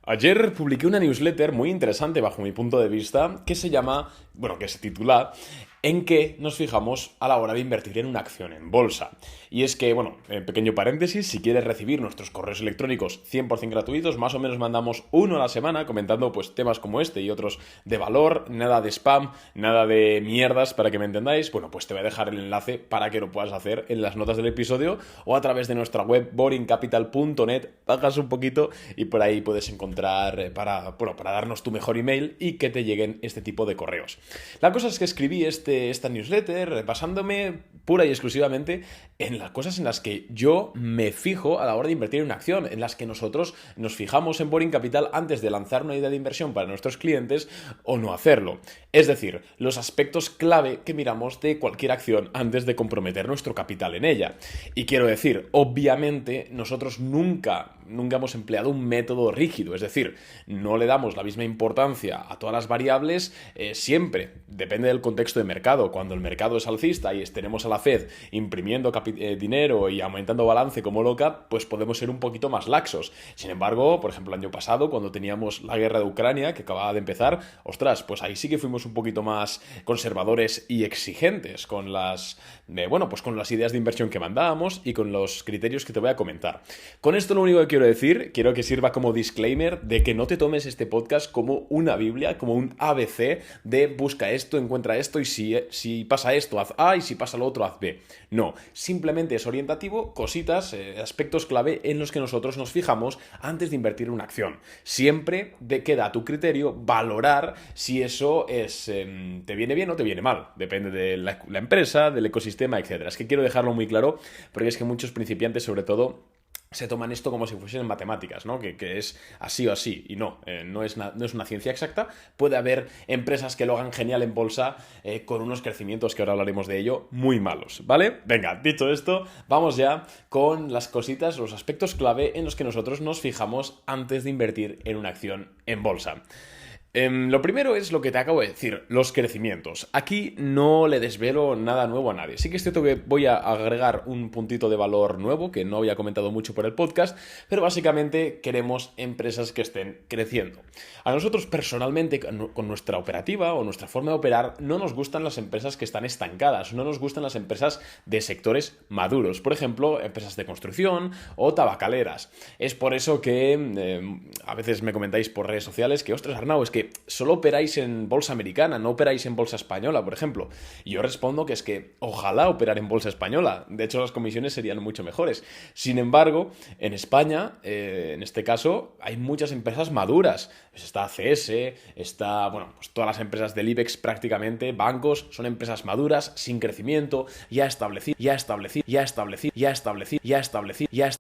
Ayer publiqué una newsletter muy interesante bajo mi punto de vista que que se titula ¿En qué nos fijamos a la hora de invertir en una acción en bolsa? Y es que, en pequeño paréntesis, si quieres recibir nuestros correos electrónicos 100% gratuitos, más o menos mandamos uno a la semana comentando pues temas como este y otros de valor, nada de spam, nada de mierdas para que me entendáis. Bueno, pues te voy a dejar el enlace para que lo puedas hacer en las notas del episodio o a través de nuestra web boringcapital.net. Pagas un poquito y por ahí puedes encontrar para darnos tu mejor email y que te lleguen este tipo de correos. La cosa es que escribí esta newsletter basándome pura y exclusivamente en las cosas en las que yo me fijo a la hora de invertir en una acción, en las que nosotros nos fijamos en Boring Capital antes de lanzar una idea de inversión para nuestros clientes o no hacerlo. Es decir, los aspectos clave que miramos de cualquier acción antes de comprometer nuestro capital en ella. Y quiero decir, obviamente nosotros nunca hemos empleado un método rígido, es decir, no le damos la misma importancia a todas las variables siempre, depende del contexto de mercado. Cuando el mercado es alcista y tenemos a la Fed imprimiendo dinero y aumentando balance como loca, pues podemos ser un poquito más laxos. Sin embargo, por ejemplo, el año pasado, cuando teníamos la guerra de Ucrania, que acababa de empezar, ostras, pues ahí sí que fuimos un poquito más conservadores y exigentes con con las ideas de inversión que mandábamos y con los criterios que te voy a comentar. Con esto lo único que quiero que sirva como disclaimer de que no te tomes este podcast como una Biblia, como un ABC de busca esto, encuentra esto y si pasa esto, haz A y si pasa lo otro, haz B. No, simplemente es orientativo, cositas, aspectos clave en los que nosotros nos fijamos antes de invertir en una acción. Siempre queda a tu criterio valorar si eso te viene bien o te viene mal. Depende de la empresa, del ecosistema, etcétera. Es que quiero dejarlo muy claro porque es que muchos principiantes, sobre todo, se toman esto como si fuesen matemáticas, ¿no? Que es así o así, y no es una ciencia exacta. Puede haber empresas que lo hagan genial en bolsa con unos crecimientos, que ahora hablaremos de ello, muy malos, ¿vale? Venga, dicho esto, vamos ya con las cositas, los aspectos clave en los que nosotros nos fijamos antes de invertir en una acción en bolsa. Lo primero es lo que te acabo de decir, los crecimientos. Aquí no le desvelo nada nuevo a nadie. Sí que es cierto que voy a agregar un puntito de valor nuevo que no había comentado mucho por el podcast, pero básicamente queremos empresas que estén creciendo. A nosotros personalmente, con nuestra operativa o nuestra forma de operar, no nos gustan las empresas que están estancadas, no nos gustan las empresas de sectores maduros. Por ejemplo, empresas de construcción o tabacaleras. Es por eso que a veces me comentáis por redes sociales que, ostras, Arnau, es que solo operáis en bolsa americana, no operáis en bolsa española, por ejemplo. Y yo respondo que es que ojalá operar en bolsa española. De hecho, las comisiones serían mucho mejores. Sin embargo, en España, en este caso, hay muchas empresas maduras. Pues está ACS, pues todas las empresas del IBEX prácticamente, bancos, son empresas maduras, sin crecimiento, ya establecidas.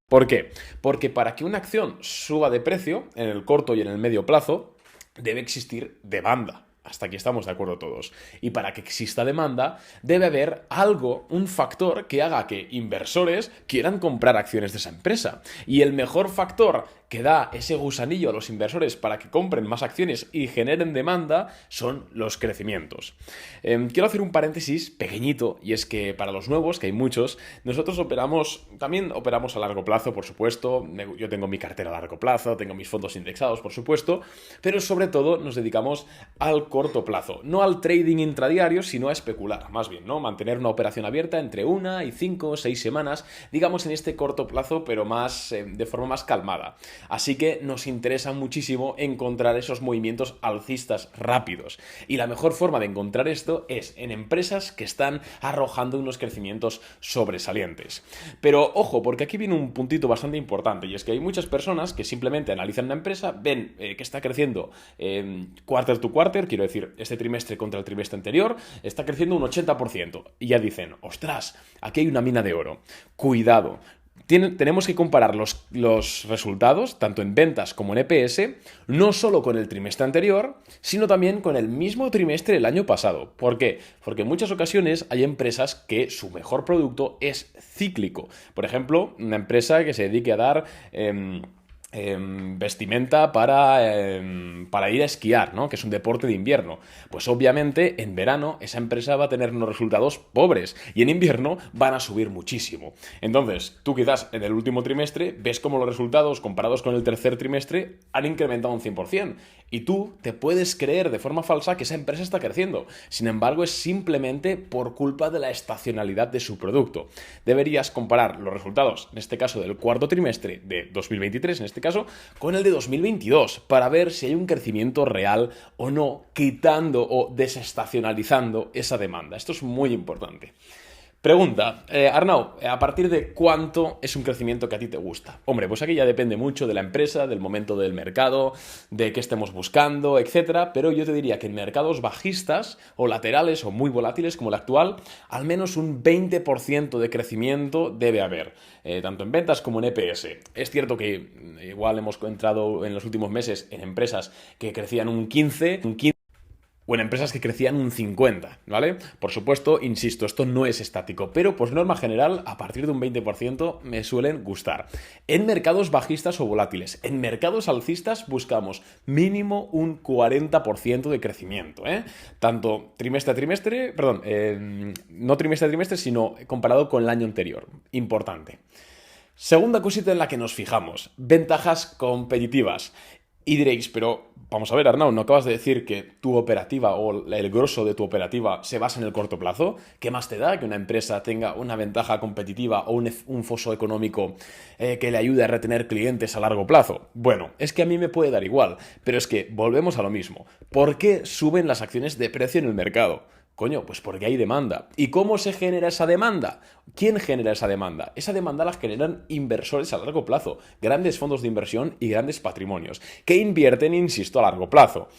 ¿Por qué? Porque para que una acción suba de precio, en el corto y en el medio plazo, debe existir demanda. Hasta aquí estamos de acuerdo todos. Y para que exista demanda, debe haber algo, un factor que haga que inversores quieran comprar acciones de esa empresa. Y el mejor factor que da ese gusanillo a los inversores para que compren más acciones y generen demanda son los crecimientos. Quiero hacer un paréntesis pequeñito, y es que para los nuevos, que hay muchos, nosotros también operamos a largo plazo, por supuesto. Yo tengo mi cartera a largo plazo, tengo mis fondos indexados, por supuesto, pero sobre todo nos dedicamos al corto plazo, no al trading intradiario, sino a especular, más bien, ¿no? Mantener una operación abierta entre 1 y 5 o 6 semanas, digamos en este corto plazo, pero de forma más calmada. Así que nos interesa muchísimo encontrar esos movimientos alcistas rápidos. Y la mejor forma de encontrar esto es en empresas que están arrojando unos crecimientos sobresalientes. Pero ojo, porque aquí viene un puntito bastante importante, y es que hay muchas personas que simplemente analizan una empresa, ven que está creciendo quarter to quarter, quiero decir, este trimestre contra el trimestre anterior, está creciendo un 80%. Y ya dicen, ostras, aquí hay una mina de oro. Cuidado. Tenemos que comparar los resultados, tanto en ventas como en EPS, no solo con el trimestre anterior, sino también con el mismo trimestre del año pasado. ¿Por qué? Porque en muchas ocasiones hay empresas que su mejor producto es cíclico. Por ejemplo, una empresa que se dedique a dar vestimenta para ir a esquiar, ¿no? Que es un deporte de invierno. Pues obviamente en verano esa empresa va a tener unos resultados pobres y en invierno van a subir muchísimo. Entonces, tú quizás en el último trimestre ves cómo los resultados comparados con el tercer trimestre han incrementado un 100%. Y tú te puedes creer de forma falsa que esa empresa está creciendo. Sin embargo, es simplemente por culpa de la estacionalidad de su producto. Deberías comparar los resultados, en este caso del cuarto trimestre de 2023, en este caso, con el de 2022, para ver si hay un crecimiento real o no, quitando o desestacionalizando esa demanda. Esto es muy importante. Pregunta, Arnau, ¿a partir de cuánto es un crecimiento que a ti te gusta? Hombre, pues aquí ya depende mucho de la empresa, del momento del mercado, de qué estemos buscando, etcétera, pero yo te diría que en mercados bajistas o laterales o muy volátiles como el actual, al menos un 20% de crecimiento debe haber, tanto en ventas como en EPS. Es cierto que igual hemos entrado en los últimos meses en empresas que crecían un 15, o en empresas que crecían un 50, ¿vale? Por supuesto, insisto, esto no es estático, pero por norma general, a partir de un 20% me suelen gustar. En mercados bajistas o volátiles, en mercados alcistas buscamos mínimo un 40% de crecimiento, ¿eh? Tanto trimestre a trimestre, no trimestre a trimestre, sino comparado con el año anterior. Importante. Segunda cosita en la que nos fijamos, ventajas competitivas. Y diréis, pero vamos a ver, Arnau, ¿no acabas de decir que tu operativa o el grosso de tu operativa se basa en el corto plazo? ¿Qué más te da que una empresa tenga una ventaja competitiva o un foso económico que le ayude a retener clientes a largo plazo? Bueno, es que a mí me puede dar igual, pero es que volvemos a lo mismo. ¿Por qué suben las acciones de precio en el mercado? Coño, pues porque hay demanda. ¿Y cómo se genera esa demanda? ¿Quién genera esa demanda? Esa demanda la generan inversores a largo plazo, grandes fondos de inversión y grandes patrimonios, que invierten, insisto, a largo plazo.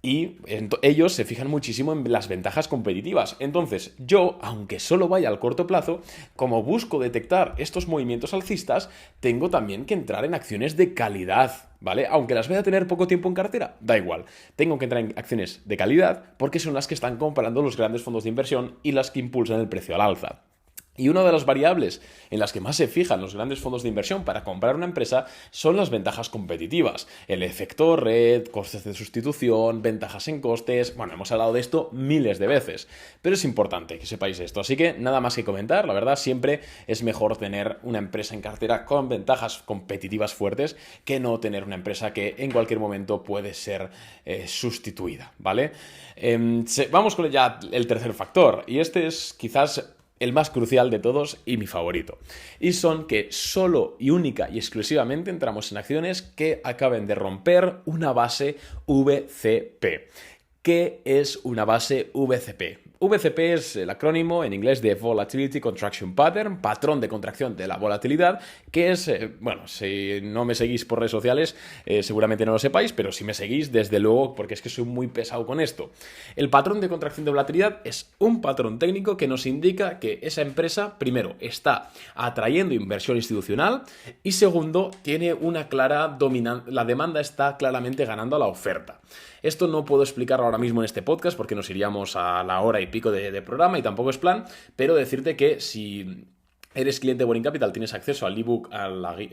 Y ellos se fijan muchísimo en las ventajas competitivas. Entonces, yo, aunque solo vaya al corto plazo, como busco detectar estos movimientos alcistas, tengo también que entrar en acciones de calidad, ¿vale? Aunque las voy a tener poco tiempo en cartera, da igual. Tengo que entrar en acciones de calidad porque son las que están comprando los grandes fondos de inversión y las que impulsan el precio al alza. Y una de las variables en las que más se fijan los grandes fondos de inversión para comprar una empresa son las ventajas competitivas. El efecto red, costes de sustitución, ventajas en costes. Bueno, hemos hablado de esto miles de veces, pero es importante que sepáis esto. Así que nada más que comentar, la verdad siempre es mejor tener una empresa en cartera con ventajas competitivas fuertes que no tener una empresa que en cualquier momento puede ser sustituida, ¿vale? Vamos con ya el tercer factor, y este es quizás el más crucial de todos y mi favorito. Y son que solo y única y exclusivamente entramos en acciones que acaben de romper una base VCP. ¿Qué es una base VCP? VCP es el acrónimo en inglés de Volatility Contraction Pattern, patrón de contracción de la volatilidad, que es, bueno, si no me seguís por redes sociales, seguramente no lo sepáis, pero si me seguís, desde luego, porque es que soy muy pesado con esto. El patrón de contracción de volatilidad es un patrón técnico que nos indica que esa empresa, primero, está atrayendo inversión institucional y segundo, tiene una clara dominancia, la demanda está claramente ganando a la oferta. Esto no puedo explicarlo ahora mismo en este podcast porque nos iríamos a la hora y pico de programa y tampoco es plan, pero decirte que si eres cliente de Boring Capital, tienes acceso al ebook,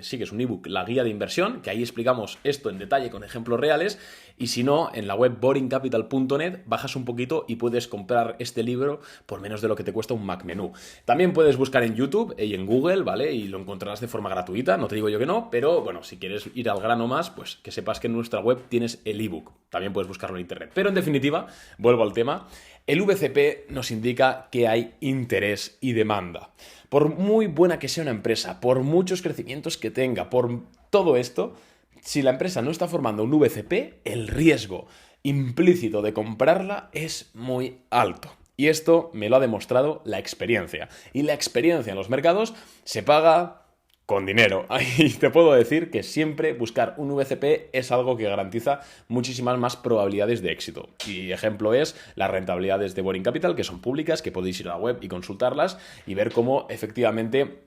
sí que es un ebook, la guía de inversión, que ahí explicamos esto en detalle con ejemplos reales, y si no, en la web boringcapital.net bajas un poquito y puedes comprar este libro por menos de lo que te cuesta un Mac Menú. También puedes buscar en YouTube y en Google, ¿vale? Y lo encontrarás de forma gratuita, no te digo yo que no, pero bueno, si quieres ir al grano más, pues que sepas que en nuestra web tienes el ebook. También puedes buscarlo en internet. Pero en definitiva, vuelvo al tema, el VCP nos indica que hay interés y demanda. Por muy buena que sea una empresa, por muchos crecimientos que tenga, por todo esto, si la empresa no está formando un VCP, el riesgo implícito de comprarla es muy alto. Y esto me lo ha demostrado la experiencia. Y la experiencia en los mercados se paga con dinero. Y te puedo decir que siempre buscar un VCP es algo que garantiza muchísimas más probabilidades de éxito. Y ejemplo es las rentabilidades de Boring Capital, que son públicas, que podéis ir a la web y consultarlas y ver cómo efectivamente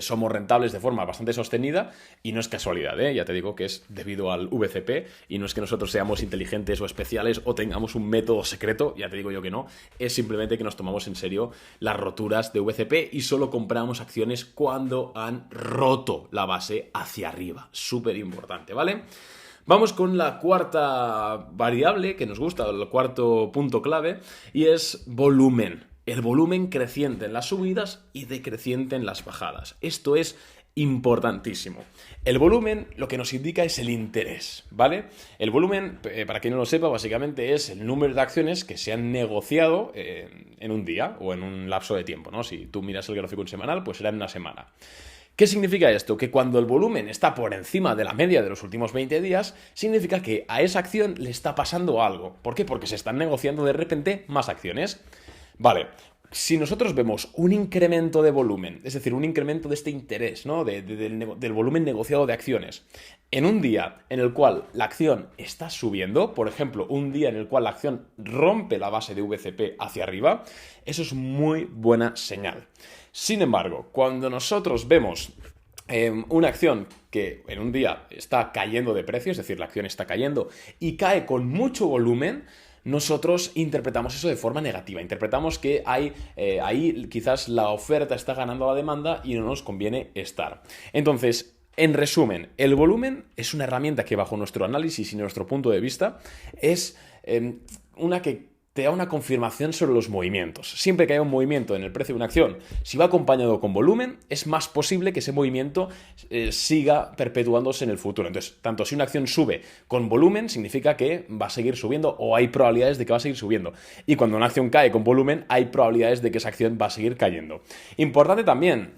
somos rentables de forma bastante sostenida y no es casualidad, ¿eh? Ya te digo que es debido al VCP y no es que nosotros seamos inteligentes o especiales o tengamos un método secreto, ya te digo yo que no, es simplemente que nos tomamos en serio las roturas de VCP y solo compramos acciones cuando han roto la base hacia arriba. Súper importante, ¿vale? Vamos con la cuarta variable que nos gusta, el cuarto punto clave, y es volumen. El volumen creciente en las subidas y decreciente en las bajadas. Esto es importantísimo. El volumen lo que nos indica es el interés, ¿vale? El volumen, para quien no lo sepa, básicamente es el número de acciones que se han negociado en un día o en un lapso de tiempo, ¿no? Si tú miras el gráfico semanal, pues será en una semana. ¿Qué significa esto? Que cuando el volumen está por encima de la media de los últimos 20 días, significa que a esa acción le está pasando algo. ¿Por qué? Porque se están negociando de repente más acciones. Vale, si nosotros vemos un incremento de volumen, es decir, un incremento de este interés, ¿no? Del volumen negociado de acciones, en un día en el cual la acción está subiendo, por ejemplo, un día en el cual la acción rompe la base de VCP hacia arriba, eso es muy buena señal. Sin embargo, cuando nosotros vemos una acción que en un día está cayendo de precio, es decir, la acción está cayendo y cae con mucho volumen, nosotros interpretamos eso de forma negativa. Interpretamos que ahí quizás la oferta está ganando a la demanda y no nos conviene estar. Entonces, en resumen, el volumen es una herramienta que bajo nuestro análisis y nuestro punto de vista es una que te da una confirmación sobre los movimientos. Siempre que haya un movimiento en el precio de una acción, si va acompañado con volumen, es más posible que ese movimiento siga perpetuándose en el futuro. Entonces, tanto si una acción sube con volumen, significa que va a seguir subiendo o hay probabilidades de que va a seguir subiendo. Y cuando una acción cae con volumen, hay probabilidades de que esa acción va a seguir cayendo. Importante también,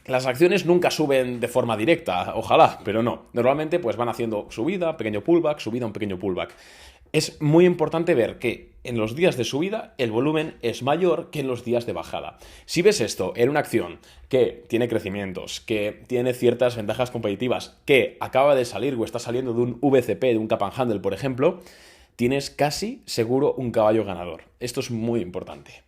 las acciones nunca suben de forma directa, ojalá, pero no. Normalmente pues van haciendo subida, pequeño pullback, subida, un pequeño pullback. Es muy importante ver que en los días de subida el volumen es mayor que en los días de bajada. Si ves esto en una acción que tiene crecimientos, que tiene ciertas ventajas competitivas, que acaba de salir o está saliendo de un VCP, de un Cup and Handle, por ejemplo, tienes casi seguro un caballo ganador. Esto es muy importante.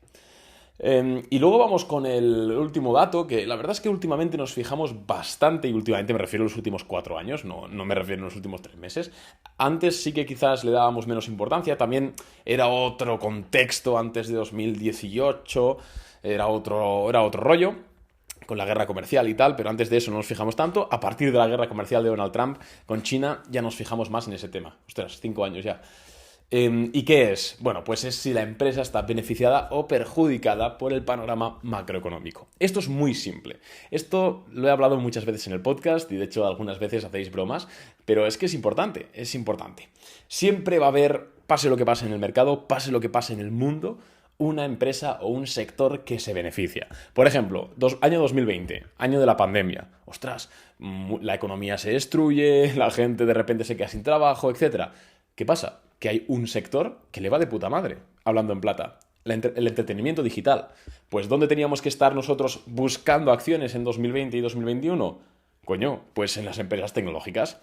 Y luego vamos con el último dato, que la verdad es que últimamente nos fijamos bastante, y últimamente me refiero a los últimos 4 años, no me refiero a los últimos 3 meses. Antes sí que quizás le dábamos menos importancia, también era otro contexto antes de 2018, era otro rollo, con la guerra comercial y tal, pero antes de eso no nos fijamos tanto. A partir de la guerra comercial de Donald Trump con China ya nos fijamos más en ese tema. Ostras, 5 años ya. ¿Y qué es? Bueno, pues es si la empresa está beneficiada o perjudicada por el panorama macroeconómico. Esto es muy simple. Esto lo he hablado muchas veces en el podcast y de hecho algunas veces hacéis bromas, pero es que es importante, es importante. Siempre va a haber, pase lo que pase en el mercado, pase lo que pase en el mundo, una empresa o un sector que se beneficia. Por ejemplo, año 2020, año de la pandemia. Ostras, la economía se destruye, la gente de repente se queda sin trabajo, etc. ¿Qué pasa? Que hay un sector que le va de puta madre, hablando en plata. El entretenimiento digital. Pues ¿dónde teníamos que estar nosotros buscando acciones en 2020 y 2021? Coño, pues en las empresas tecnológicas.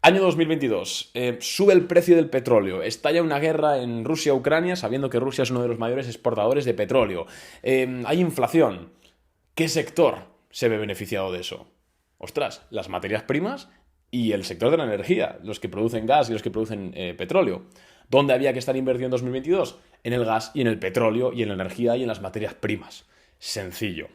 Año 2022, sube el precio del petróleo, estalla una guerra en Rusia-Ucrania, sabiendo que Rusia es uno de los mayores exportadores de petróleo. Hay inflación. ¿Qué sector se ve beneficiado de eso? Ostras, las materias primas y el sector de la energía, los que producen gas y los que producen petróleo. ¿Dónde había que estar invertido en 2022? En el gas y en el petróleo y en la energía y en las materias primas. Sencillo.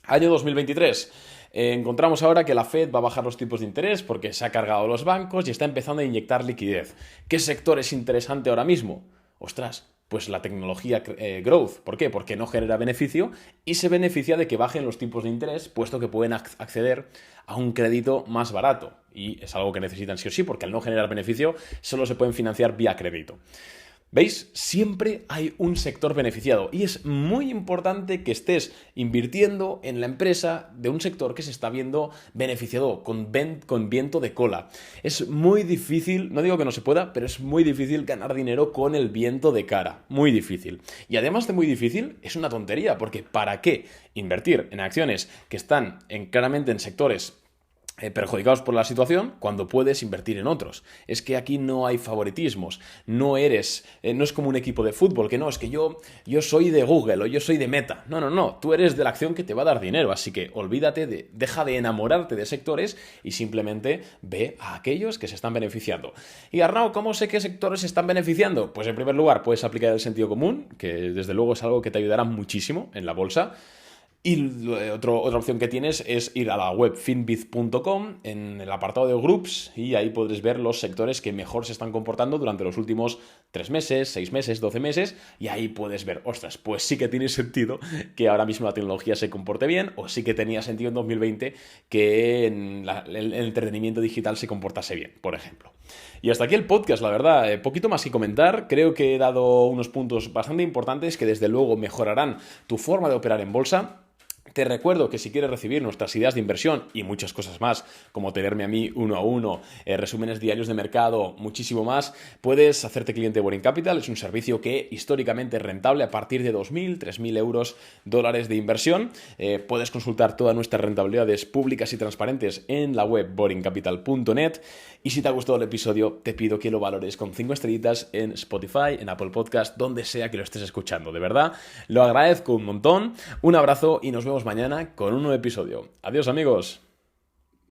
Año 2023. Encontramos ahora que la Fed va a bajar los tipos de interés porque se ha cargado los bancos y está empezando a inyectar liquidez. ¿Qué sector es interesante ahora mismo? Ostras, pues la tecnología growth. ¿Por qué? Porque no genera beneficio y se beneficia de que bajen los tipos de interés, puesto que pueden acceder a un crédito más barato. Y es algo que necesitan sí o sí, porque al no generar beneficio solo se pueden financiar vía crédito. ¿Veis? Siempre hay un sector beneficiado y es muy importante que estés invirtiendo en la empresa de un sector que se está viendo beneficiado con viento de cola. Es muy difícil, no digo que no se pueda, pero es muy difícil ganar dinero con el viento de cara. Muy difícil. Y además de muy difícil, es una tontería, porque ¿para qué invertir en acciones que están claramente en sectores perjudicados por la situación cuando puedes invertir en otros. Es que aquí no hay favoritismos, no es como un equipo de fútbol, que no, es que yo soy de Google o yo soy de Meta. No, tú eres de la acción que te va a dar dinero, así que deja de enamorarte de sectores y simplemente ve a aquellos que se están beneficiando. Y Arnau, ¿cómo sé qué sectores se están beneficiando? Pues en primer lugar puedes aplicar el sentido común, que desde luego es algo que te ayudará muchísimo en la bolsa. Y otra opción que tienes es ir a la web finbiz.com en el apartado de groups y ahí podrás ver los sectores que mejor se están comportando durante los últimos 3 meses, 6 meses, 12 meses y ahí puedes ver, ostras, pues sí que tiene sentido que ahora mismo la tecnología se comporte bien o sí que tenía sentido en 2020 que el entretenimiento digital se comportase bien, por ejemplo. Y hasta aquí el podcast, la verdad, poquito más que comentar, creo que he dado unos puntos bastante importantes que desde luego mejorarán tu forma de operar en bolsa. Te recuerdo que si quieres recibir nuestras ideas de inversión y muchas cosas más, como tenerme a mí uno a uno, resúmenes diarios de mercado, muchísimo más, puedes hacerte cliente de Boring Capital. Es un servicio que históricamente es rentable a partir de 2.000, 3.000 euros, dólares de inversión. Puedes consultar todas nuestras rentabilidades públicas y transparentes en la web boringcapital.net. Y si te ha gustado el episodio, te pido que lo valores con 5 estrellitas en Spotify, en Apple Podcast, donde sea que lo estés escuchando. De verdad, lo agradezco un montón. Un abrazo y nos vemos mañana con un nuevo episodio. Adiós, amigos.